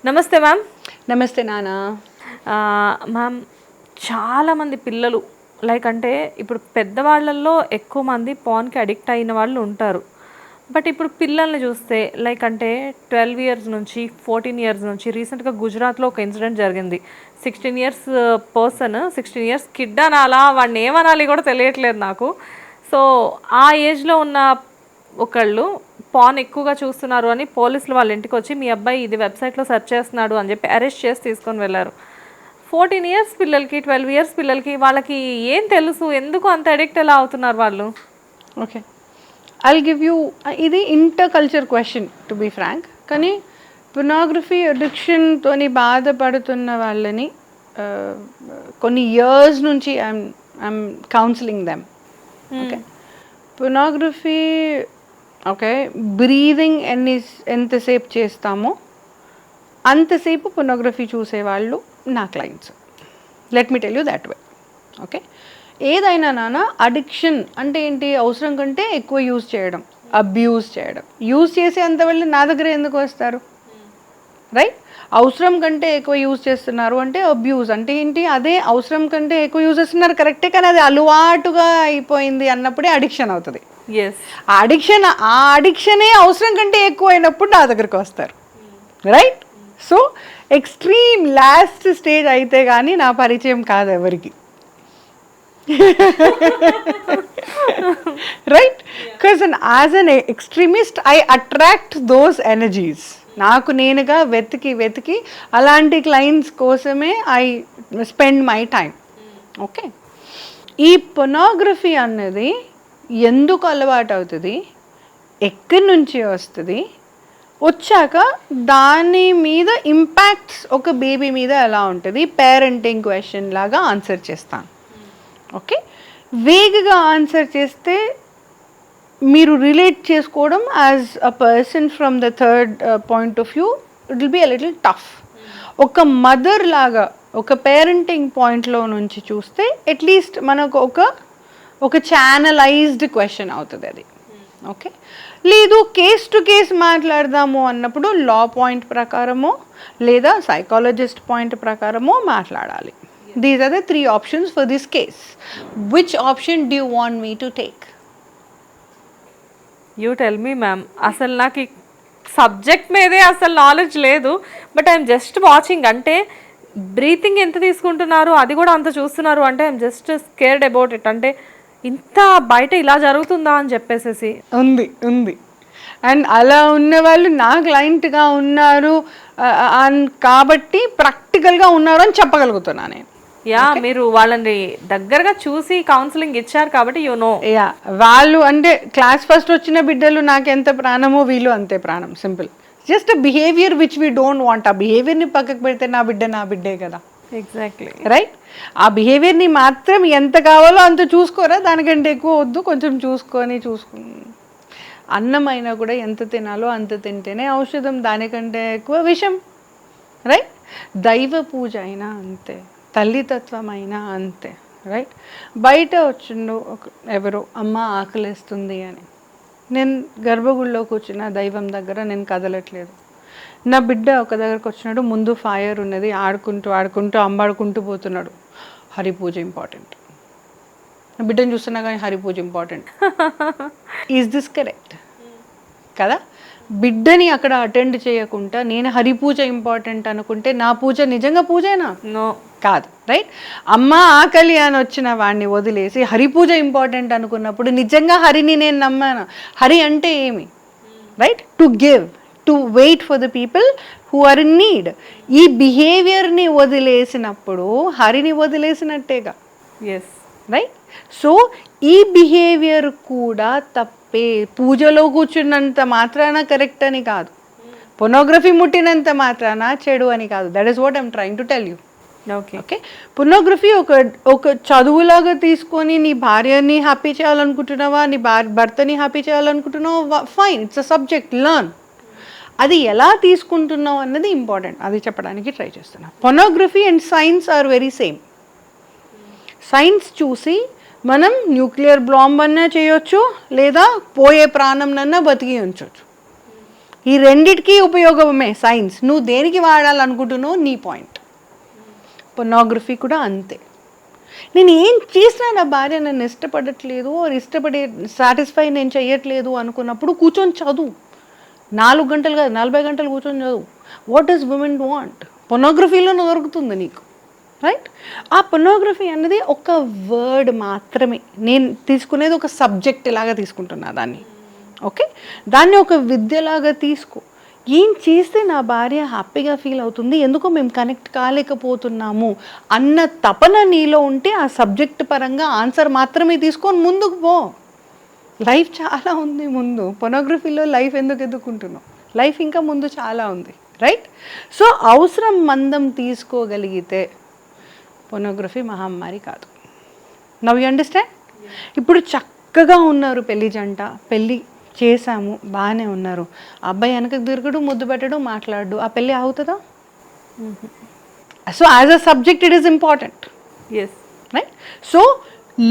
నమస్తే మ్యామ్. నమస్తే నానా. మ్యామ్, చాలామంది పిల్లలు అంటే ఇప్పుడు పెద్దవాళ్ళల్లో ఎక్కువ మంది పాన్కి అడిక్ట్ అయిన వాళ్ళు ఉంటారు. బట్ ఇప్పుడు పిల్లల్ని చూస్తే అంటే 12 ఇయర్స్ నుంచి 14 ఇయర్స్ నుంచి రీసెంట్గా గుజరాత్లో ఒక ఇన్సిడెంట్ జరిగింది. 16 ఇయర్స్ పర్సన్ 16 ఇయర్స్ కిడ్ అనాలా, వాడిని ఏమనాలి కూడా తెలియట్లేదు నాకు. సో ఆ ఏజ్లో ఉన్న ఒకళ్ళు పాన్ ఎక్కువగా చూస్తున్నారు అని పోలీసులు వాళ్ళ ఇంటికి వచ్చి మీ అబ్బాయి ఇది వెబ్సైట్లో సెర్చ్ చేస్తున్నాడు అని చెప్పి అరెస్ట్ చేసి తీసుకొని వెళ్ళారు. 14 ఇయర్స్ పిల్లలకి, 12 ఇయర్స్ పిల్లలకి వాళ్ళకి ఏం తెలుసు, ఎందుకు అంత అడిక్ట్ ఎలా అవుతున్నారు వాళ్ళు? ఓకే, ఐల్ గివ్ యూ, ఇది inter culture question to be frank. కానీ పొర్నోగ్రఫీ అడిక్షన్తోని బాధపడుతున్న వాళ్ళని కొన్ని ఇయర్స్ నుంచి I'm counselling them. Okay, pornography okay breathing ఎంతసేపు చేస్తామో అంతసేపు పొర్నోగ్రఫీ చూసేవాళ్ళు నా clients. Let me tell you that way. Okay, ఏదైనా నాన్న అడిక్షన్ అంటే ఏంటి? అవసరం కంటే ఎక్కువ యూజ్ చేయడం, అబ్యూజ్ చేయడం. యూజ్ చేసే అంత వాళ్ళు నా దగ్గర ఎందుకు వస్తారు? రైట్? అవసరం కంటే ఎక్కువ యూజ్ చేస్తున్నారు అంటే అబ్యూజ్ అంటే ఏంటి? అదే అవసరం కంటే ఎక్కువ యూజ్ చేస్తున్నారు కరెక్టే, కానీ అది అలవాటుగా అయిపోయింది అన్నప్పుడే అడిక్షన్ అవుతుంది. ఆ అడిక్షనే అవసరం కంటే ఎక్కువ అయినప్పుడు నా దగ్గరకు వస్తారు. Right? So extreme last stage అయితే కానీ నా పరిచయం కాదు ఎవరికి. Right? Because as an extremist I attract those energies. నాకు నేనుగా వెతికి అలాంటి క్లయింట్స్ కోసమే I spend my time. Okay, ఈ పొర్నోగ్రఫీ అన్నది ఎందుకు అలవాటు అవుతుంది, ఎక్కడి నుంచి వస్తుంది, వచ్చాక దాని మీద ఇంపాక్ట్స్ ఒక బేబీ మీద ఎలా ఉంటుంది, పేరెంటింగ్ క్వశ్చన్ లాగా ఆన్సర్ చేస్తాను. ఓకే, వేగంగా ఆన్సర్ చేస్తే మీరు రిలేట్ చేసుకోవడం as a person from the third point of view it will be a little tough. ఒక మదర్ లాగా ఒక పేరెంటింగ్ పాయింట్లో నుంచి చూస్తే అట్లీస్ట్ మనకు ఒక ఛానలైజ్డ్ క్వశ్చన్ అవుతుంది అది. ఓకే, లేదు కేస్ టు కేస్ మాట్లాడదాము అన్నప్పుడు లా పాయింట్ ప్రకారమో లేదా సైకాలజిస్ట్ పాయింట్ ప్రకారమో మాట్లాడాలి. These are the 3 options for this case. Which option do you want me to take? You tell me ma'am. అసలు నాకు ఈ సబ్జెక్ట్ మీదే అసలు నాలెడ్జ్ లేదు. But I'm just watching. అంటే బ్రీతింగ్ ఎంత తీసుకుంటున్నారు అది కూడా అంత చూస్తున్నారు అంటే I'm just scared about it. అంటే ఇంత బయట ఇలా జరుగుతుందా అని చెప్పేసి ఉంది. అండ్ అలా ఉన్న వాళ్ళు నా క్లయింట్గా ఉన్నారు కాబట్టి ప్రాక్టికల్గా ఉన్నారు అని చెప్పగలుగుతున్నా నేను. మీరు వాళ్ళని దగ్గరగా చూసి కౌన్సిలింగ్ ఇచ్చారు కాబట్టి వాళ్ళు అంటే క్లాస్ ఫస్ట్ వచ్చిన బిడ్డలు నాకు ఎంత ప్రాణమో వీళ్ళు అంతే ప్రాణం. Simple, just behaviour which we don't want. ఆ బిహేవియర్ని పక్కకు పెడితే నా బిడ్డే కదా. Exactly right. ఆ బిహేవియర్ని మాత్రం ఎంత కావాలో అంత చూసుకోరా, దానికంటే ఎక్కువ వద్దు. కొంచెం చూసుకొని అన్నం అయినా కూడా ఎంత తినాలో అంత తింటేనే ఔషధం, దానికంటే ఎక్కువ విషం. రైట్? దైవ పూజ అయినా అంతే, తల్లితత్వం అయినా అంతే. రైట్? బయట వచ్చిండు ఎవరో అమ్మ ఆకలిస్తుంది అని, నేను గర్భగుడిలో కూర్చున్న దైవం దగ్గర నేను కదలట్లేదు. నా బిడ్డ ఒక దగ్గరకు వచ్చినాడు, ముందు ఫైర్ ఉన్నది, ఆడుకుంటూ అంబాడుకుంటూ పోతున్నాడు. హరి పూజ ఇంపార్టెంట్. నా బిడ్డను చూస్తున్నా కానీ హరి పూజ ఇంపార్టెంట్. Is this correct? కదా. బిడ్డని అక్కడ అటెండ్ చేయకుండా నేను హరి పూజ ఇంపార్టెంట్ అనుకుంటే నా పూజ నిజంగా పూజేనా? నో, కాదు. రైట్? అమ్మ ఆకలి అని వచ్చిన వాడిని వదిలేసి హరి పూజ ఇంపార్టెంట్ అనుకున్నప్పుడు నిజంగా హరిని నేను నమ్మాను. హరి అంటే ఏమి? Right? To give, to wait for the people who are in need. ఈ బిహేవియర్ని వదిలేసినప్పుడు హరిని వదిలేసినట్టేగా. రైట్? సో ఈ బిహేవియర్ కూడా తప్పే. పూజలో కూర్చున్నంత మాత్రాన కరెక్ట్ అని కాదు, పొర్నోగ్రఫీ ముట్టినంత మాత్రాన చెడు అని కాదు. That is what I'm trying to tell you. Okay, pornography ఒక చదువులాగా తీసుకొని నీ భార్యని హ్యాపీ చేయాలనుకుంటున్నావా, నీ భర్తని హ్యాపీ చేయాలనుకుంటున్నావా, fine, it's a subject, learn. అది ఎలా తీసుకుంటున్నావు అన్నది ఇంపార్టెంట్. అది చెప్పడానికి ట్రై చేస్తున్నా. Pornography and science are very same. Science చూసి మనం న్యూక్లియర్ బాంబ్ అన్నా చేయొచ్చు, లేదా పోయే ప్రాణంనన్నా బతికి ఉంచవచ్చు. ఈ రెండిటికీ ఉపయోగమే సైన్స్. నువ్వు దేనికి వాడాలనుకుంటున్నావు నీ పాయింట్. పొర్నోగ్రఫీ కూడా అంతే. నేను ఏం చేసినా నా భార్య నన్ను ఇష్టపడట్లేదు, ఇష్టపడే సాటిస్ఫై నేను చెయ్యట్లేదు అనుకున్నప్పుడు కూర్చొని చదువు. 4 గంటలు కాదు 40 గంటలు కూర్చొని చదువు. What is women want? పొర్నోగ్రఫీలోనే దొరుకుతుంది నీకు, రైట్? ఆ పొర్నోగ్రఫీ అన్నది ఒక వర్డ్ మాత్రమే. నేను తీసుకునేది ఒక సబ్జెక్ట్ లాగా తీసుకుంటున్నా దాన్ని, ఓకే? దాన్ని ఒక విద్యలాగా తీసుకో. ఏం చేస్తే నా భార్య హ్యాపీగా ఫీల్ అవుతుంది, ఎందుకో మేము కనెక్ట్ కాలేకపోతున్నాము అన్న తపన నీలో ఉంటే ఆ సబ్జెక్ట్ పరంగా ఆన్సర్ మాత్రమే తీసుకొని ముందుకు పో. లైఫ్ చాలా ఉంది ముందు. పొర్నోగ్రఫీలో లైఫ్ ఎందుకు ఎదుర్కొంటున్నావు? లైఫ్ ఇంకా ముందు చాలా ఉంది, రైట్? సో అవసరం మందం తీసుకోగలిగితే పొర్నోగ్రఫీ మహమ్మారి కాదు. Now you understand? ఇప్పుడు చక్కగా ఉన్నారు పెళ్లి జంట, పెళ్ళి చేశాము, బాగానే ఉన్నారు. అబ్బాయి వెనకకు తిరగడు, ముద్దు పెట్టడు, మాట్లాడు, ఆ పెళ్ళి అవుతుందా? So as a subject it is important, yes, right? So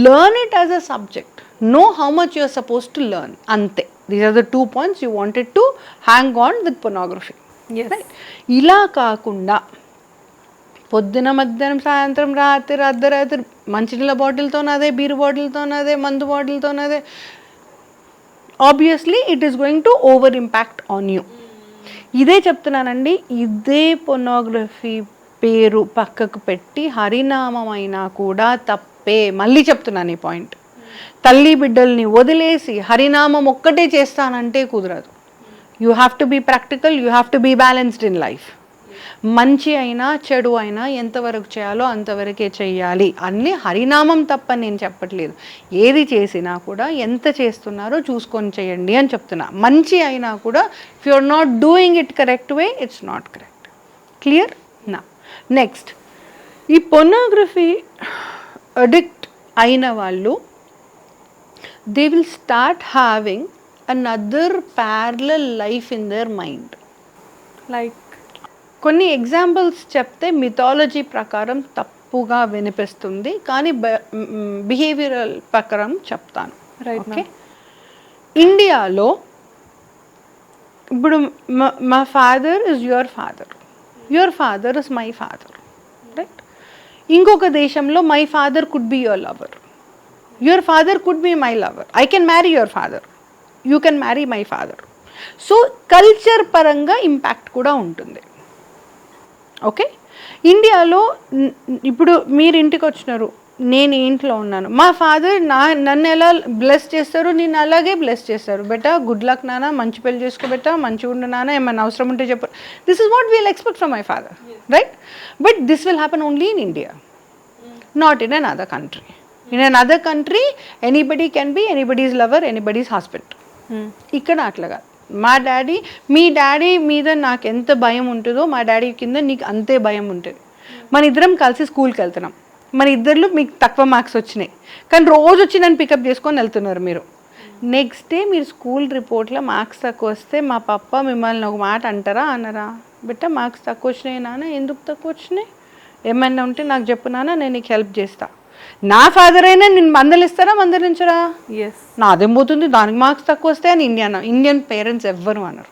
learn it as a subject. Know how much you are suppose to learn, అంతే. These are the 2 points you wanted to hang on with pornography, right? ఇలా కాకుండా పొద్దున మధ్యాహ్నం సాయంత్రం రాత్రి అర్ధరాత్రి మంచినీళ్ళ బాటిల్తోనదే, beer బాటిల్తోనదే, మందు బాటిల్తోనదే, obviously it is going to over impact on you. ఇదే చెప్తున్నానండి. ఇదే పొర్నోగ్రఫీ పేరు పక్కకు పెట్టి హరినామం అయినా కూడా తప్పే. మళ్ళీ చెప్తున్నాను ఈ పాయింట్. తల్లి బిడ్డల్ని వదిలేసి హరినామం ఒక్కటే చేస్తానంటే కుదరదు. You have to be practical, you have to be balanced in life. మంచి అయినా చెడు అయినా ఎంతవరకు చేయాలో అంతవరకే చెయ్యాలి. అన్నీ హరినామం తప్ప నేను చెప్పట్లేదు. ఏది చేసినా కూడా ఎంత చేస్తున్నారో చూసుకొని చేయండి అని చెప్తున్నా. మంచి అయినా కూడా if you are not doing it correct way, it's not correct. Clear? నా నెక్స్ట్, ఈ పొర్నోగ్రఫీ అడిక్ట్ అయిన వాళ్ళు they will start having another parallel life in their mind. Like కొన్ని ఎగ్జాంపుల్స్ చెప్తే మిథాలజీ ప్రకారం తప్పుగా వినిపిస్తుంది, కానీ బిహేవియరల్ ప్రకారం చెప్తాను, రైట్? ఓకే. ఇండియాలో ఇప్పుడు మా father is your father is my father, right? ఇంకొక దేశంలో my father could be your lover, your father could be my lover. I can marry your father, you can marry my father. So culture పరంగా impact కూడా ఉంటుంది, okay. ఇండియాలో ఇప్పుడు మీరు ఇంటికి వచ్చినారు, నేను ఇంట్లో ఉన్నాను, మా ఫాదర్ నన్ను ఎలా బ్లెస్ చేస్తారు, నేను అలాగే బ్లెస్ చేస్తారు. బెటా గుడ్ లక్ నాన్న, మంచి పెళ్లి చేసుకో బెటా, మంచిగా ఉండు నాన్న, ఏమైనా అవసరం ఉంటే చెప్పు. This is what wheel expect from my father, right? But this will happen only in India, not in an other country. In an other country anybody can be anybody's lover, anybody's husband. ఇక్కడ అట్లాగా మీ daddy మీద నాకు ఎంత భయం ఉంటుందో మా daddy కింద నీకు అంతే భయం ఉంటుంది. మన ఇద్దరం కలిసి స్కూల్కి వెళ్తున్నాం, మన ఇద్దరు మీకు తక్కువ మార్క్స్ వచ్చినాయి, కానీ రోజు వచ్చి నన్ను పికప్ చేసుకొని వెళ్తున్నారు మీరు. నెక్స్ట్ డే మీరు స్కూల్ రిపోర్ట్లో మార్క్స్ తక్కువ వస్తే మా పప్ప మిమ్మల్ని ఒక మాట అంటారా అనరా? బిడ్డ మార్క్స్ తక్కువ వచ్చినాయి నాన్న, ఎందుకు తక్కువ వచ్చినాయి, ఏమైనా ఉంటే నాకు చెప్పు నాన్న, నేను నీకు హెల్ప్ చేస్తా. నా ఫాదర్ అయినా నేను మందలిస్తారా, మందలించరా? ఎస్. నాదేం పోతుంది, దానికి మార్క్స్ తక్కువ వస్తే అని ఇండియన్ పేరెంట్స్ ఎవ్వరు అన్నారు.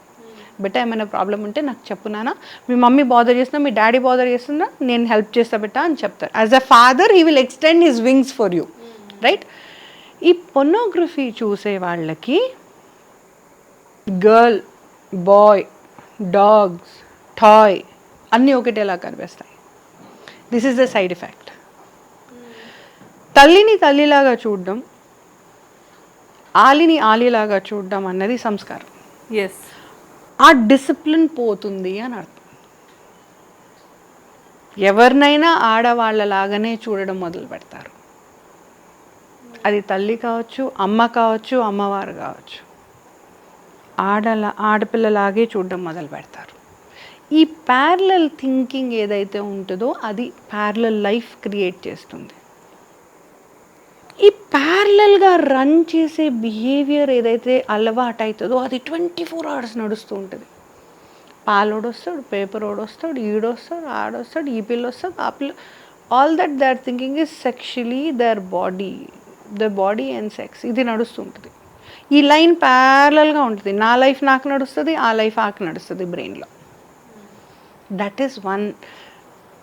బిడ్డ ఏమైనా ప్రాబ్లం ఉంటే నాకు చెప్పునానా, మీ మమ్మీ బాదర్ చేస్తున్నా, మీ డాడీ బాదర్ చేస్తున్నా, నేను హెల్ప్ చేస్తా బిడ్డ అని చెప్తారు. As a father he will extend his wings for you, right? ఈ పొర్నోగ్రఫీ చూసే వాళ్ళకి గర్ల్, బాయ్, డాగ్స్, టాయ్ అన్నీ ఒకటేలా కనిపిస్తాయి. This is the side effect. తల్లిని తల్లిలాగా చూడడం, ఆలిని ఆలిలాగా చూడడం అన్నది సంస్కారం. ఎస్. ఆ డిసిప్లిన్ పోతుంది అని అర్థం. ఎవరినైనా ఆడవాళ్ళలాగానే చూడడం మొదలు పెడతారు. అది తల్లి కావచ్చు, అమ్మ కావచ్చు, అమ్మవారు కావచ్చు. ఆడపిల్లలాగే చూడడం మొదలు పెడతారు. ఈ ప్యారలల్ థింకింగ్ ఏదైతే ఉంటుందో అది ప్యారలల్ లైఫ్ క్రియేట్ చేస్తుంది. ఈ ప్యారలల్గా రన్ చేసే బిహేవియర్ ఏదైతే అలవాటు అవుతుందో అది 24 hours నడుస్తూ ఉంటుంది. పాలోడు వస్తాడు, పేపర్ ఓడు వస్తాడు, ఈడొస్తాడు, ఆడొస్తాడు, ఈ పిల్ల వస్తాడు, ఆ పిల్ల. All that they are thinking is sexually their body and sex. ఇది నడుస్తూ ఉంటుంది. ఈ లైన్ ప్యారలల్గా ఉంటుంది. నా లైఫ్ నాకు నడుస్తుంది, ఆ లైఫ్ ఆకు నడుస్తుంది బ్రెయిన్లో. That is one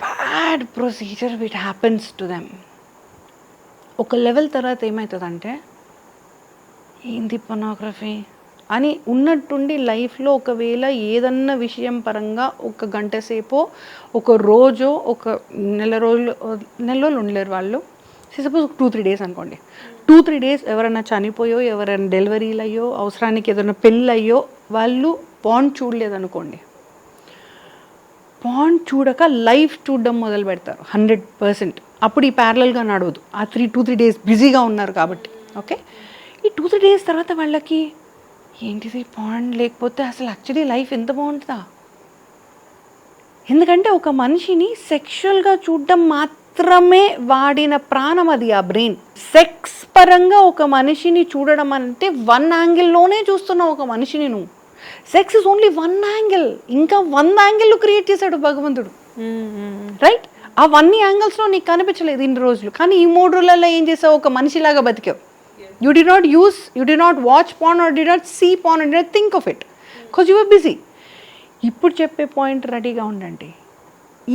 bad procedure which happens to them. ఒక లెవెల్ తర్వాత ఏమవుతుందంటే ఏంది పొర్నోగ్రఫీ అని ఉన్నట్టుండి లైఫ్లో ఒకవేళ ఏదన్నా విషయం పరంగా ఒక గంట సేపో ఒక రోజో ఒక నెల రోజులు ఉండలేరు వాళ్ళు. సపోజ్ 2-3 డేస్ అనుకోండి. 2-3 డేస్ ఎవరైనా చనిపోయో, ఎవరైనా డెలివరీలు అయ్యో, అవసరానికి ఏదైనా పెళ్ళి అయ్యో వాళ్ళు పాన్ చూడలేదనుకోండి, పాన్ చూడక లైఫ్ చూడడం మొదలు పెడతారు 100%. అప్పుడు ఈ ప్యారలల్గా నడవదు. ఆ 2-3 డేస్ బిజీగా ఉన్నారు కాబట్టి. ఓకే, ఈ 2-3 డేస్ తర్వాత వాళ్ళకి ఏంటిది పాన్ లేకపోతే అసలు యాక్చువల్లీ లైఫ్ ఎంత బాగుంటుందా? ఎందుకంటే ఒక మనిషిని సెక్షువల్గా చూడడం మాత్రమే వాడిన ప్రాణం అది, ఆ బ్రెయిన్. సెక్స్ పరంగా ఒక మనిషిని చూడడం అంటే 1 యాంగిల్లోనే చూస్తున్నావు ఒక మనిషిని నువ్వు. Sex is only 1 angle. ఇంకా 100 యాంగిల్ క్రియేట్ చేశాడు భగవంతుడు, రైట్? ఆ 1 యాంగిల్స్లో నీకు కనిపించలేదు ఇన్ని రోజులు, కానీ ఈ 3 రోజులలో ఏం చేసావు? ఒక మనిషిలాగా బతికావు. You did not watch porn or did not see porn or did not think of it because you were busy. ఇప్పుడు చెప్పే పాయింట్ రెడీగా ఉండండి.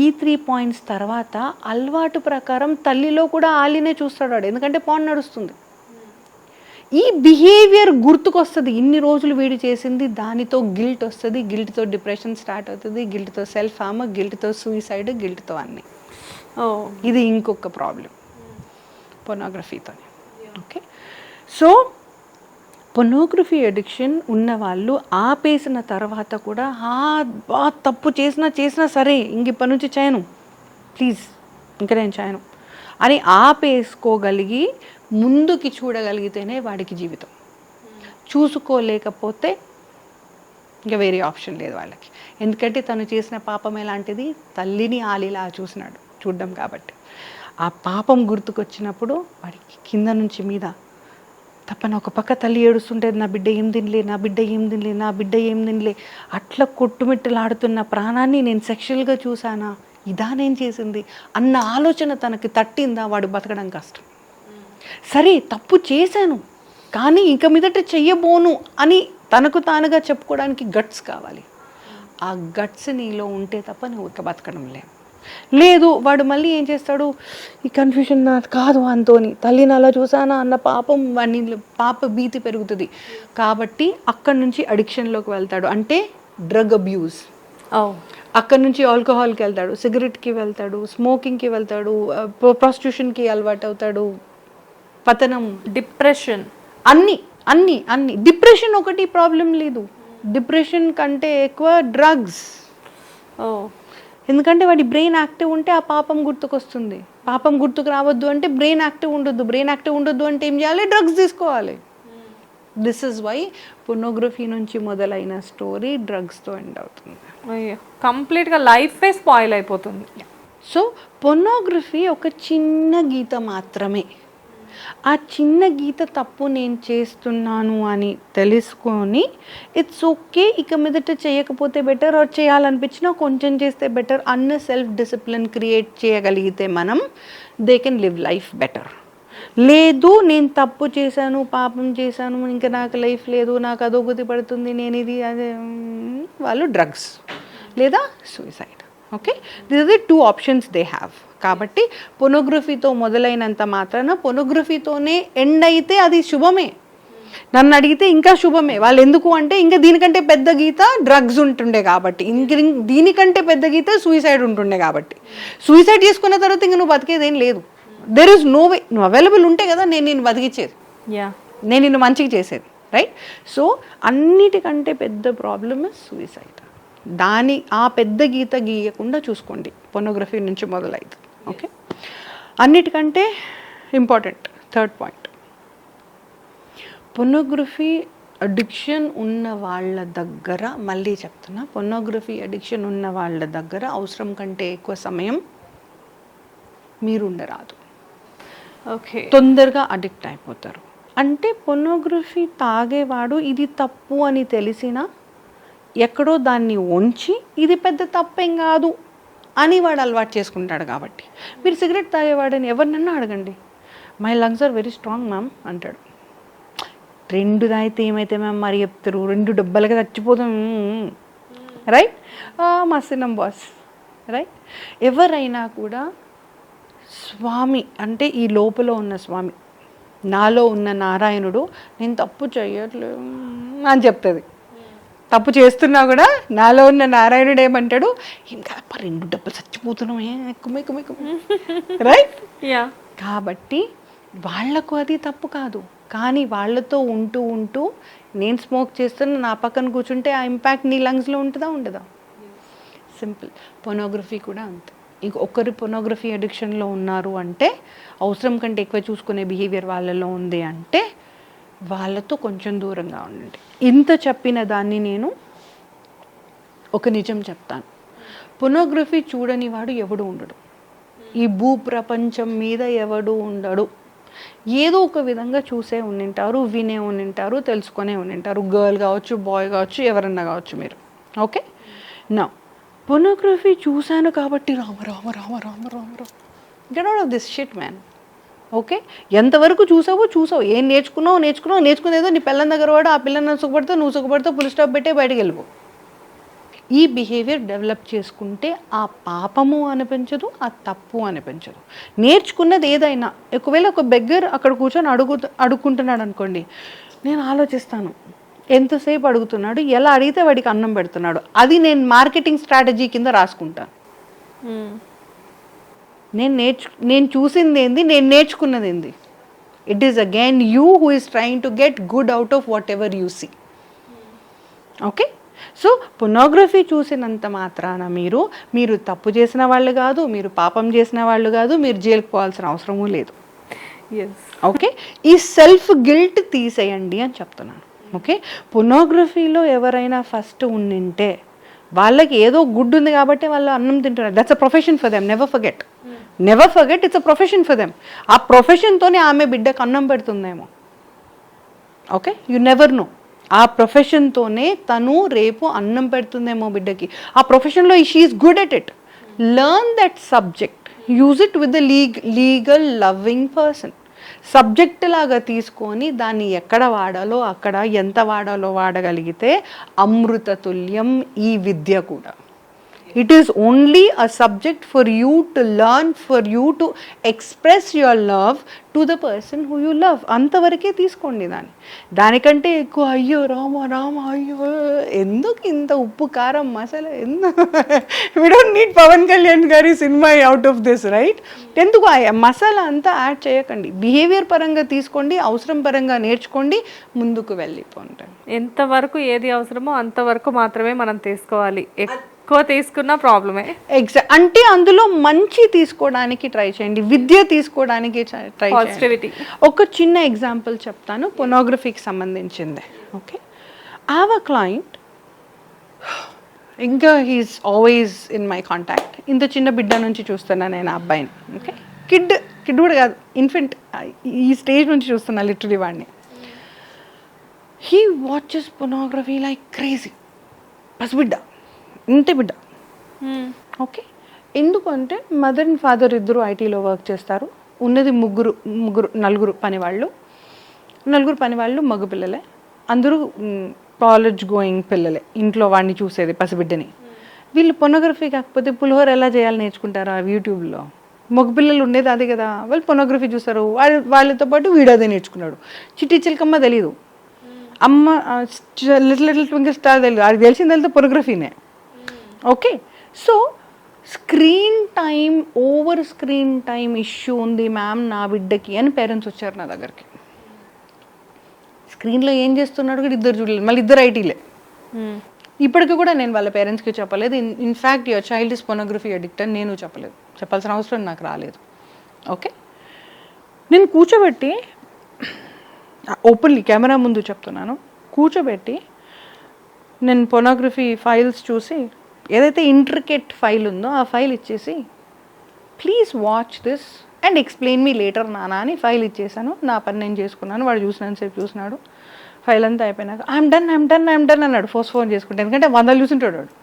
ఈ 3 పాయింట్స్ తర్వాత అలవాటు ప్రకారం తల్లిలో కూడా ఆలినే చూస్తాడు వాడు, ఎందుకంటే పాన్ నడుస్తుంది. ఈ బిహేవియర్ గుర్తుకొస్తుంది. ఇన్ని రోజులు వీడి చేసింది, దానితో గిల్ట్ వస్తుంది, గిల్ట్తో డిప్రెషన్ స్టార్ట్ అవుతుంది, గిల్ట్తో సెల్ఫ్ హార్మ్, గిల్ట్తో సూసైడ్, గిల్ట్తో అన్నీ. ఇది ఇంకొక ప్రాబ్లం పొర్నోగ్రఫీతో. ఓకే, సో పొర్నోగ్రఫీ అడిక్షన్ ఉన్నవాళ్ళు ఆపేసిన తర్వాత కూడా తప్పు చేసినా సరే ఇంక ఇప్పటి నుంచి చేయను, ప్లీజ్ ఇంకా నేను చేయను అని ఆపేసుకోగలిగి ముందుకి చూడగలిగితేనే వాడికి జీవితం. చూసుకోలేకపోతే ఇంకా వేరే ఆప్షన్ లేదు వాళ్ళకి. ఎందుకంటే తను చేసిన పాపం ఎలాంటిది? తల్లిని ఆలిలా చూడడం కాబట్టి. ఆ పాపం గుర్తుకొచ్చినప్పుడు వాడికి కింద నుంచి మీద తప్పన ఒక పక్క తల్లి ఏడుస్తుంటే నా బిడ్డ ఏం తినలే అట్లా కొట్టుమిట్టలాడుతున్న ప్రాణాన్ని నేను సెక్షువల్గా చూసానా, ఇదా నేను చేసింది అన్న ఆలోచన తనకి తట్టిందా, వాడు బతకడం కష్టం. సరే తప్పు చేశాను కానీ ఇక మీదట చెయ్యబోను అని తనకు తానుగా చెప్పుకోవడానికి గట్స్ కావాలి. ఆ గట్స్ నీలో ఉంటే తప్ప నువ్వు ఇక బతకడం లేదు. వాడు మళ్ళీ ఏం చేస్తాడు? ఈ కన్ఫ్యూషన్ నాది కాదు అంతోని, తల్లిని అలా చూసానా అన్న పాప భీతి పెరుగుతుంది కాబట్టి అక్కడి నుంచి అడిక్షన్లోకి వెళ్తాడు. అంటే డ్రగ్ అబ్యూస్. అక్కడి నుంచి ఆల్కహాల్కి వెళ్తాడు, సిగరెట్కి వెళ్తాడు, స్మోకింగ్కి వెళ్తాడు, ప్రాస్టిట్యూషన్కి అలవాటు అవుతాడు, పతనం, డిప్రెషన్, అన్ని డిప్రెషన్ ఒకటి ప్రాబ్లం లేదు. డిప్రెషన్ కంటే ఎక్కువ డ్రగ్స్. ఎందుకంటే వాడి బ్రెయిన్ యాక్టివ్ ఉంటే ఆ పాపం గుర్తుకొస్తుంది. పాపం గుర్తుకు రావద్దు అంటే బ్రెయిన్ యాక్టివ్ ఉండొద్దు. బ్రెయిన్ యాక్టివ్ ఉండొద్దు అంటే ఏం చేయాలి? డ్రగ్స్ తీసుకోవాలి. దిస్ ఇస్ వై పొర్నోగ్రఫీ నుంచి మొదలైన స్టోరీ డ్రగ్స్తో ఎండ్ అవుతుంది. అయ్యో, కంప్లీట్గా లైఫే స్పాయిల్ అయిపోతుంది. సో పొర్నోగ్రఫీ ఒక చిన్న గీత మాత్రమే. ఆ చిన్న గీత తప్పు నేను చేస్తున్నాను అని తెలుసుకొని ఇట్స్ ఓకే, ఇక మీదట చేయకపోతే బెటర్, ఆర్ చేయాలనిపించినా కొంచెం చేస్తే బెటర్ అన్న సెల్ఫ్ డిసిప్లిన్ క్రియేట్ చేయగలిగితే మనం they can live life better. లేదు నేను తప్పు చేశాను, పాపం చేశాను, ఇంకా నాకు లైఫ్ లేదు, నాకు అదోగతి పడుతుంది, నేను ఇది అదే, వాళ్ళు డ్రగ్స్ లేదా suicide. Okay, this are the 2 options they have. కాబట్టి పొర్నోగ్రఫీతో మొదలైనంత మాత్రాన పొర్నోగ్రఫీతోనే ఎండ్ అయితే అది శుభమే. నన్ను అడిగితే ఇంకా శుభమే. వాళ్ళు ఎందుకు అంటే ఇంకా దీనికంటే పెద్ద గీత డ్రగ్స్ ఉంటుండే కాబట్టి, దీనికంటే పెద్ద గీత సూసైడ్ ఉంటుండే కాబట్టి, సూసైడ్ చేసుకున్న తర్వాత ఇంకా నువ్వు బతికేదేం లేదు. There is no way. నువ్వు అవైలబుల్ ఉంటే కదా నేను బతికిచ్చేది, నేను నిన్ను మంచిగా చేసేది, రైట్? సో అన్నిటికంటే పెద్ద ప్రాబ్లమ్ ఇస్ సూసైడ్. ఆ పెద్ద గీత గీయకుండా చూసుకోండి పొర్నోగ్రఫీ నుంచి మొదలైంది. ఓకే, అన్నిటికంటే ఇంపార్టెంట్ 3rd పాయింట్, పొర్నోగ్రఫీ అడిక్షన్ ఉన్న వాళ్ళ దగ్గర, మళ్ళీ చెప్తున్నా, పొర్నోగ్రఫీ అడిక్షన్ ఉన్న వాళ్ళ దగ్గర అవసరం కంటే ఎక్కువ సమయం మీరు ఉండరాదు. ఓకే, తొందరగా అడిక్ట్ అయిపోతారు. అంటే పొర్నోగ్రఫీ తాగేవాడు ఇది తప్పు అని తెలిసినా ఎక్కడో దాన్ని ఉంచి ఇది పెద్ద తప్పేం కాదు అని వాడు అలవాటు చేసుకుంటాడు. కాబట్టి మీరు సిగరెట్ తాగేవాడని ఎవరినన్నా అడగండి, my lungs are very strong ma'am అంటాడు. 2 తాగితే ఏమైతే మ్యామ్ మరి చెప్తారు, 2 డబ్బాలుగా చచ్చిపోతాం, రైట్? మస్తున్నాం boss, right? ఎవరైనా కూడా స్వామి అంటే ఈ లోపల ఉన్న స్వామి, నాలో ఉన్న నారాయణుడు నేను తప్పు చేయట్లేదు అని చెప్తుంది. తప్పు చేస్తున్నా కూడా నాలో ఉన్న నారాయణుడు ఏమంటాడు, ఏం కాదప్ప 2 డబ్బులు చచ్చిపోతున్నాం, రైట్? కాబట్టి వాళ్లకు అది తప్పు కాదు, కానీ వాళ్ళతో ఉంటూ నేను స్మోక్ చేస్తున్నా, నా పక్కన కూర్చుంటే ఆ ఇంపాక్ట్ నీ లంగ్స్లో ఉంటుందా ఉండదా? సింపుల్. పొనోగ్రఫీ కూడా అంతే. ఒకరు పొనోగ్రఫీ అడిక్షన్లో ఉన్నారు అంటే, అవసరం కంటే ఎక్కువ చూసుకునే బిహేవియర్ వాళ్ళలో ఉంది అంటే, వాళ్ళతో కొంచెం దూరంగా ఉండండి. ఇంత చెప్పిన దాన్ని నేను ఒక నిజం చెప్తాను. పొనోగ్రఫీ చూడని వాడు ఎవడు ఉండడు, ఈ భూప్రపంచం మీద ఎవడు ఉండడు. ఏదో ఒక విధంగా చూసే ఉండింటారు, వినే ఉండింటారు, తెలుసుకునే ఉండింటారు. గర్ల్ కావచ్చు, బాయ్ కావచ్చు, ఎవరన్నా కావచ్చు మీరు. ఓకే, నా పొనోగ్రఫీ చూశాను కాబట్టి Rama Rama Rama Rama Rama Rama get out of this shit man. Okay, ఎంతవరకు చూసావో ఏం నేర్చుకునేదో నీ పిల్లల దగ్గర వాడు, ఆ పిల్లని సుఖపడితే నువ్వు సుఖపడితే ఫుల్ స్టాప్ పెట్టే బయటకు వెళ్ళిపో. ఈ బిహేవియర్ డెవలప్ చేసుకుంటే ఆ పాపము అనిపించదు, ఆ తప్పు అనిపించదు. నేర్చుకున్నది ఏదైనా, ఒకవేళ ఒక బెగ్గర్ అక్కడ కూర్చొని అడుక్కుంటున్నాడు అనుకోండి, నేను ఆలోచిస్తాను ఎంతసేపు అడుగుతున్నాడు, ఎలా అడిగితే వాడికి అన్నం పెడుతున్నాడు, అది నేను మార్కెటింగ్ స్ట్రాటజీ కింద రాసుకుంటాను. నేను చూసింది ఏంది, నేను నేర్చుకున్నది ఏంది. It is again you who is trying to get good out of whatever you see. Okay, so pornography చూసినంత మాత్రాన మీరు తప్పు చేసిన వాళ్ళు కాదు, మీరు పాపం చేసిన వాళ్ళు కాదు, మీరు జైలుకు పోవాల్సిన అవసరమూ లేదు. ఓకే, ఈ సెల్ఫ్ గిల్ట్ తీసేయండి అని చెప్తున్నాను. ఓకే, పొనోగ్రఫీలో ఎవరైనా ఫస్ట్ ఉండింటే వాళ్ళకి ఏదో గుడ్ ఉంది కాబట్టి వాళ్ళు అన్నం తింటున్నారు. That's a profession for them. Never forget it's a profession for them. ఆ ప్రొఫెషన్తోనే ఆమె బిడ్డకు అన్నం పెడుతుందేమో. Okay, you never know. ఆ ప్రొఫెషన్తోనే తను రేపు అన్నం పెడుతుందేమో బిడ్డకి. ఆ ప్రొఫెషన్లో she is good at it. Learn that subject, use it with the legal loving person. Subject లాగా తీసుకొని దాన్ని ఎక్కడ వాడాలో అక్కడ, ఎంత వాడాలో వాడగలిగితే అమృత తుల్యం ఈ విద్య కూడా. It is only a subject for you to learn, for you to express your love to the person who you love. అంతవరకే తీసుకోండి దానికంటే ఎక్కువ అయ్యో రామ అయ్యో ఎందుకు ఇంత ఉప్పు కారం మసాలా, we don't need Pavan Kalyan గారి cinema out of this, right? ఎందుకు మసాలా అంతా యాడ్ చేయకండి. బిహేవియర్ పరంగా తీసుకోండి, అవసరం పరంగా నేర్చుకోండి, ముందుకు వెళ్ళిపోండి. ఎంతవరకు ఏది అవసరమో అంతవరకు మాత్రమే మనం తీసుకోవాలి. ఎక్కువ తీసుకున్న ప్రాబ్లమే. అంటే అందులో మంచి తీసుకోవడానికి ట్రై చేయండి, విద్య తీసుకోవడానికి ట్రై చేయండి. ఒక చిన్న ఎగ్జాంపుల్ చెప్తాను, పొనోగ్రఫీకి సంబంధించింది. ఓకే, ఆవ క్లయింట్, ఇంకా he is always in my contact. ఇంత చిన్న బిడ్డ నుంచి చూస్తున్నా నేను ఆ అబ్బాయిని. ఓకే, కిడ్ కూడా కాదు, ఇన్ఫెంట్, ఈ స్టేజ్ నుంచి చూస్తున్నా లిటరలీ వాడిని. He watches pornography like crazy. పసిబిడ్డ, ఇంటి బిడ్డ. ఓకే, ఎందుకంటే మదర్ అండ్ ఫాదర్ ఇద్దరు ఐటీలో వర్క్ చేస్తారు. ఉన్నది నలుగురు పనివాళ్ళు మగ పిల్లలే, అందరూ కాలేజ్ గోయింగ్ పిల్లలే. ఇంట్లో వాడిని చూసేది పసిబిడ్డని. వీళ్ళు పొనోగ్రఫీ కాకపోతే పులిహోర ఎలా చేయాలి నేర్చుకుంటారా యూట్యూబ్లో? మగపిల్లలు ఉండేది అదే కదా, వాళ్ళు పొనోగ్రఫీ చూస్తారు, వాళ్ళతో పాటు వీడు అదే నేర్చుకున్నాడు. చిట్టి చిలకమ్మ తెలీదు, అమ్మ లిటిల్ ట్వింకిల్ స్టార్ తెలియదు, అది తెలిసింది వెళ్తే పొనోగ్రఫీనే. Okay, so over screen time issue ఉంది మ్యామ్ నా బిడ్డకి అని పేరెంట్స్ వచ్చారు నా దగ్గరికి. స్క్రీన్లో ఏం చేస్తున్నాడు కూడా ఇద్దరు చూడలేదు, మళ్ళీ ఇద్దరు ఐటీలే. ఇప్పటికి కూడా నేను వాళ్ళ పేరెంట్స్కి చెప్పలేదు. In fact your child is pornography addict అని నేను చెప్పలేదు, చెప్పాల్సిన అవసరం నాకు రాలేదు. ఓకే, నేను కూర్చోబెట్టి ఓపెన్లీ కెమెరా ముందు చెప్తున్నాను, కూర్చోబెట్టి నేను పొనోగ్రఫీ ఫైల్స్ చూసి ఏదైతే ఇంట్రికేట్ ఫైల్ ఉందో ఆ ఫైల్ ఇచ్చేసి please watch this and explain me later నానా అని ఫైల్ ఇచ్చేసాను. నా పని నేను చేసుకున్నాను. వాడు చూసినంతసేపు చూసినాడు. ఫైల్ అంతా అయిపోయినాక ఐఎమ్ డన్ అన్నాడు ఫోన్ చేసుకుంటే, ఎందుకంటే 100 చూసింటాడు వాడు.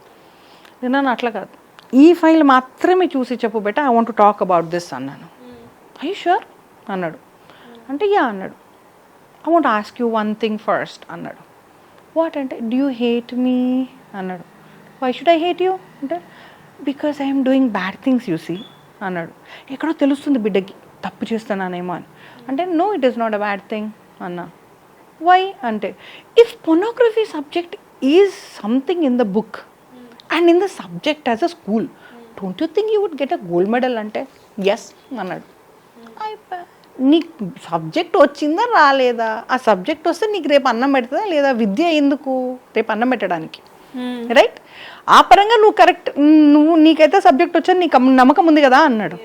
నేను అట్లా కాదు, ఈ ఫైల్ మాత్రమే చూసి చెప్పు బెట, I want to talk about this అన్నాను. ఐ షూర్ అన్నాడు. అంటే యా అన్నాడు. I want ask you one thing first అన్నాడు. వాట్ అంటే, డూ యూ హేట్ మీ అన్నాడు. Why should I hate you అంటే, because I'm doing bad things you see అన్నాడు. ఎక్కడో తెలుస్తుంది బిడ్డకి తప్పు చేస్తున్నానేమో అని. అంటే no, it is not a bad thing అన్నా. వై అంటే, if pornography subject is something in the book and in the subject as a school, don't you think you would get a gold medal అంటే, yes అన్నాడు. నీకు subject వచ్చిందా రాలేదా, ఆ subject వస్తే నీకు రేపు అన్నం పెడుతుందా లేదా, విద్య ఎందుకు రేపు అన్నం పెట్టడానికి, రైట్? ఆ పరంగా నువ్వు కరెక్ట్, నీకైతే సబ్జెక్ట్ వచ్చని నీకు నమ్మకం ఉంది కదా అన్నాడు.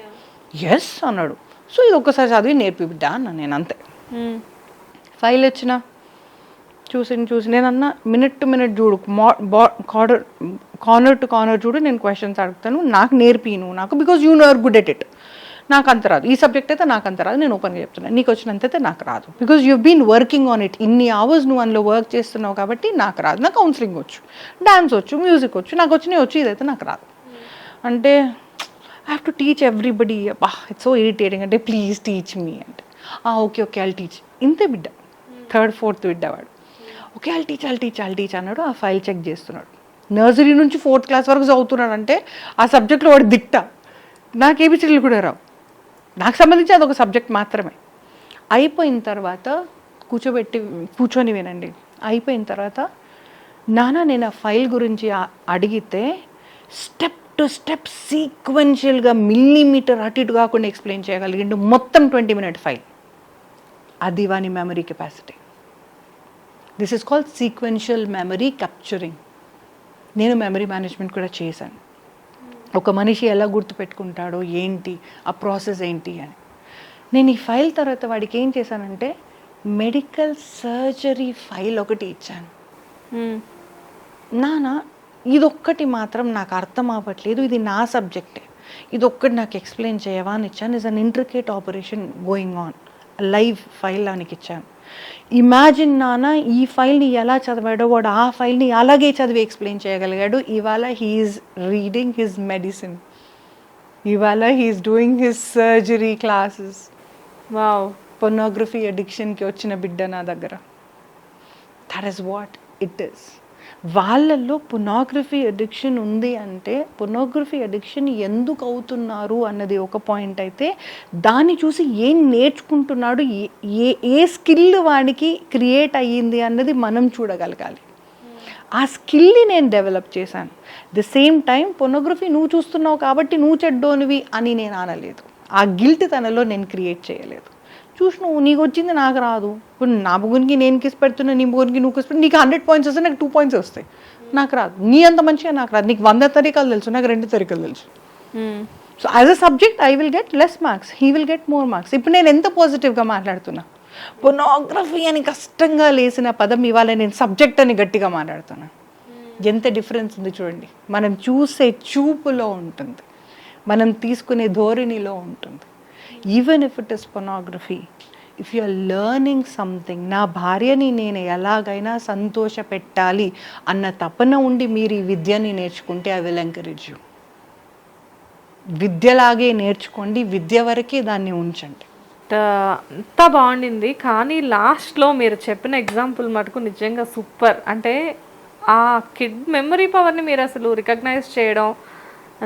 ఎస్ అన్నాడు. సో ఇది ఒక్కసారి చదివి నేర్పి బిడ్డ అన్నా నేను, అంతే. ఫైల్ ఇచ్చిన చూసి నేను అన్న, మినిట్ టు మినిట్ చూడు, కార్నర్ టు కార్నర్ చూడు, నేను క్వశ్చన్స్ అడుగుతాను, నాకు నేర్పి నువ్వు నాకు, because you are good at it. నాకు అంత రాదు ఈ సబ్జెక్ట్ అయితే, నాకు అంత రాదు, నేను ఓపెన్గా చెప్తున్నాను. నీకు వచ్చినంత నాకు రాదు, because you been working on it. ఇన్ని అవర్స్ నువ్వు అందులో వర్క్ చేస్తున్నావు కాబట్టి నాకు రాదు. నాకు కౌన్సిలింగ్ వచ్చు, డాన్స్ వచ్చు, మ్యూజిక్ వచ్చు, నాకు వచ్చినవి వచ్చు, ఇదైతే నాకు రాదు అంటే, I have to teach everybody. బా ఇట్స్ సో ఇరిటేటింగ్ అంటే, ప్లీజ్ టీచ్ మీ అంటే, ఓకే ఐల్ టీచ్. ఇంతే బిడ్డ, థర్డ్ ఫోర్త్ బిడ్డ వాడు. ఓకే ఐల్ టీచ్ అన్నాడు. ఆ ఫైల్ చెక్ చేస్తున్నాడు. నర్సరీ నుంచి 4th క్లాస్ వరకు చదువుతున్నాడు అంటే ఆ సబ్జెక్ట్లో వాడు దిట్ట. నాకు ఏబిసిడీలు కూడా రావు, నాకు సంబంధించి అదొక సబ్జెక్ట్ మాత్రమే. అయిపోయిన తర్వాత కూర్చొని వినండి. అయిపోయిన తర్వాత, నాన్న నేను ఆ ఫైల్ గురించి అడిగితే స్టెప్ టు స్టెప్ సీక్వెన్షియల్గా మిల్లీమీటర్ అటు ఇటు కాకుండా ఎక్స్ప్లెయిన్ చేయగలిగిండు. మొత్తం 20 minute ఫైల్. అది వాని memory capacity. This is called sequential memory capturing. నేను మెమరీ మేనేజ్మెంట్ కూడా చేశాను. ఒక మనిషి ఎలా గుర్తుపెట్టుకుంటాడో ఏంటి, ఆ ప్రాసెస్ ఏంటి అని. నేను ఈ ఫైల్ తర్వాత వాడికి ఏం చేశానంటే, మెడికల్ సర్జరీ ఫైల్ ఒకటి ఇచ్చాను. నాన్న ఇదొక్కటి మాత్రం నాకు అర్థం అవ్వట్లేదు, ఇది నా సబ్జెక్టే, ఇదొక్కటి నాకు ఎక్స్ప్లెయిన్ చేయవా అని ఇచ్చాను. Is an intricate operation going on, live file దానికి ఇచ్చాను. ఇమాజిన్ నాన్న, ఈ ఫైల్ని ఎలా చదివాడో వాడు ఆ ఫైల్ని అలాగే చదివి ఎక్స్ప్లెయిన్ చేయగలిగాడు. ఇవాళ హీఈస్ రీడింగ్ హిజ్ మెడిసిన్, ఇవాళ he is doing his surgery classes. Wow. Pornography అడిక్షన్కి వచ్చిన బిడ్డ నా దగ్గర. That is what it is. వాళ్ళల్లో పొర్నోగ్రఫీ అడిక్షన్ ఉంది అంటే, పొర్నోగ్రఫీ అడిక్షన్ ఎందుకు అవుతున్నారు అన్నది ఒక పాయింట్ అయితే, దాన్ని చూసి ఏం నేర్చుకుంటున్నాడు, ఏ స్కిల్ వాడికి క్రియేట్ అయ్యింది అన్నది మనం చూడగలగాలి. ఆ స్కిల్ని నేను డెవలప్ చేశాను. ద సేమ్ టైం పొర్నోగ్రఫీ నువ్వు చూస్తున్నావు కాబట్టి నువ్వు చెడ్డోనివి అని నేను అనలేదు. ఆ గిల్ట్ తనలో నేను క్రియేట్ చేయలేదు. చూసినావు, నీకు వచ్చింది నాకు రాదు. ఇప్పుడు నా ముగ్గురికి నేను కిస్ పెడుతున్నా, నీ ముగ్గురికి నువ్వు కిస్ పెడుతున్నా, నీకు 100 points వస్తాయి, నాకు 2 points వస్తాయి. నాకు రాదు. నీ అంత మంచిగా నాకు రాదు. నీకు 100 తరీకాలు తెలుసు, నాకు 2 తరీకాలు తెలుసు. So as a subject I will get less marks, he will get more marks. ఇప్పుడు నేను ఎంత పాజిటివ్గా మాట్లాడుతున్నా. పొర్నోగ్రఫీ అని కష్టంగా లేసిన పదం ఇవాళ నేను సబ్జెక్ట్ అని గట్టిగా మాట్లాడుతున్నా. ఎంత డిఫరెన్స్ ఉంది చూడండి. మనం చూసే చూపులో ఉంటుంది, మనం తీసుకునే ధోరణిలో ఉంటుంది. Even if it is pornography, if you are learning something, నా భార్యని నేను ఎలాగైనా సంతోష పెట్టాలి అన్న తపన ఉండి మీరు ఈ విద్యని నేర్చుకుంటే ఐ విల్ ఎంకరేజ్ యూ. విద్యలాగే నేర్చుకోండి, విద్య వరకే దాన్ని ఉంచండి. అంత బాగుండింది. కానీ లాస్ట్లో మీరు చెప్పిన ఎగ్జాంపుల్ మటుకు నిజంగా సూపర్. అంటే ఆ కిడ్ మెమరీ పవర్ని మీరు అసలు రికగ్నైజ్ చేయడం,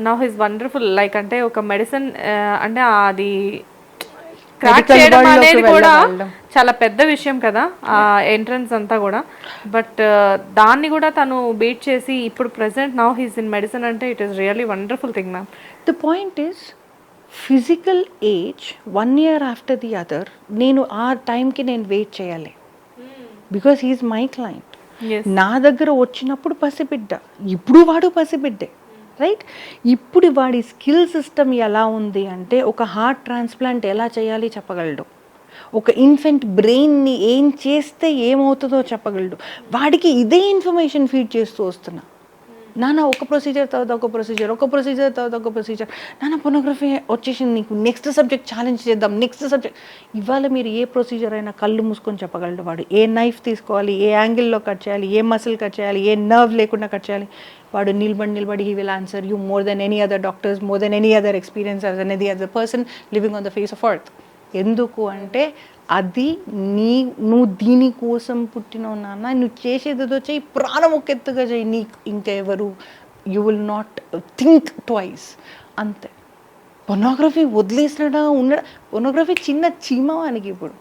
నౌ హిస్ వండర్ఫుల్. లైక్ అంటే ఒక మెడిసిన్ అంటే అది క్రాక్ చేయడం అనేది కూడా చాలా పెద్ద విషయం కదా, ఆ ఎంట్రన్స్ అంతా కూడా. బట్ దాన్ని కూడా తను బీట్ చేసి ఇప్పుడు present now he's in medicine అంటే it is really wonderful thing ma'am. The point is, physical age 1 year after the other, నేను ఆ టైంకి నేను వెయిట్ చేయాలి. Because he is my client. నా దగ్గర వచ్చినప్పుడు పసిబిడ్డ, ఇప్పుడు వాడు పసిబిడ్డే, రైట్? ఇప్పుడు వాడి స్కిల్ సిస్టమ్ ఎలా ఉంది అంటే, ఒక హార్ట్ ట్రాన్స్ప్లాంట్ ఎలా చేయాలి చెప్పగలడు, ఒక ఇన్ఫెంట్ బ్రెయిన్ని ఏం చేస్తే ఏమవుతుందో చెప్పగలడు. వాడికి ఇదే ఇన్ఫర్మేషన్ ఫీడ్ చేస్తూ వస్తున్నా. నాన్న ఒక ప్రొసీజర్ తర్వాత ఒక ప్రొసీజర్, ఒక ప్రొసీజర్ తర్వాత ఒక ప్రొసీజర్. నాన్న పొర్నోగ్రఫీ వచ్చేసింది, నీకు నెక్స్ట్ సబ్జెక్ట్ ఛాలెంజ్ చేద్దాం, నెక్స్ట్ సబ్జెక్ట్. ఇవాళ మీరు ఏ ప్రొసీజర్ అయినా కళ్ళు మూసుకొని చెప్పగలడు వాడు. ఏ నైఫ్ తీసుకోవాలి, ఏ యాంగిల్లో కట్ చేయాలి, ఏ మసిల్ కట్ చేయాలి, ఏ నర్వ్ లేకుండా కట్ చేయాలి, వాడు నిలబడి he will answer you more than any other doctors, more than any other experience as any other person living on the face of earth. ఎందుకు అంటే అది నువ్వు దీనికోసం పుట్టినావు నాన్న, నువ్వు చేసేదేదో చెయ్యి, ప్రాణం ఒక ఎత్తుగా చెయ్యి, నీకు ఇంకెవరు, you will not think twice, అంతే. పొర్నోగ్రఫీ వదిలేసినడా ఉండడా, పొర్నోగ్రఫీ చిన్న చీమవానికి ఇప్పుడు.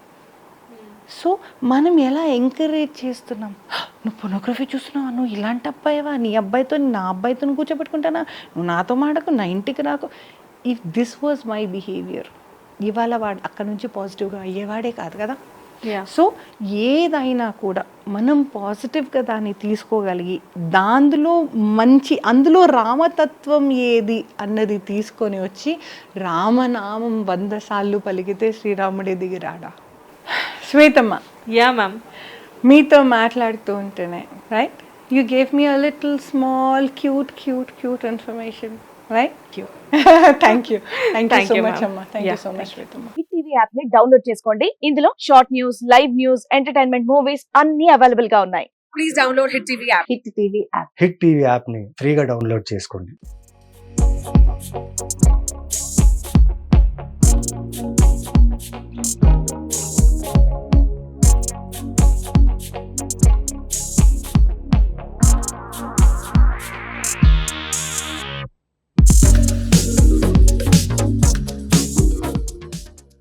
సో మనం ఎలా ఎంకరేజ్ చేస్తున్నాం, నువ్వు పొర్నోగ్రఫీ చూస్తున్నావా, నువ్వు ఇలాంటి అబ్బాయివా, నీ అబ్బాయితో నా అబ్బాయితో కూర్చోబెట్టుకుంటానా, నువ్వు నాతో మాటకు, నా ఇంటికి రాకు. If this was my behaviour, ఇవాళ వాడు అక్కడ నుంచి పాజిటివ్గా అయ్యేవాడే కాదు కదా. సో ఏదైనా కూడా మనం పాజిటివ్గా దాన్ని తీసుకోగలిగి, అందులో రామతత్వం ఏది అన్నది తీసుకొని వచ్చి, రామనామం 100 సార్లు పలికితే శ్రీరాముడే దిగిరాడా. శ్వేతమ్మ, యా మ్యామ్, మీతో మాట్లాడుతూ ఉంటేనే right, you gave me a little small cute information, right. Thank you so much అమ్మా, థ్యాంక్ యూ సో మచ్ శ్వేతమ్మ. హిట్ టీవీ యాప్ ని డౌన్లోడ్ చేసుకోండి. ఇందులో short news, live news, entertainment movies అన్ని అవైలబుల్ గా ఉన్నాయి. Please download hit TV app. Hit TV app hit TV యాప్ని ఫ్రీగా డౌన్లోడ్ చేసుకోండి.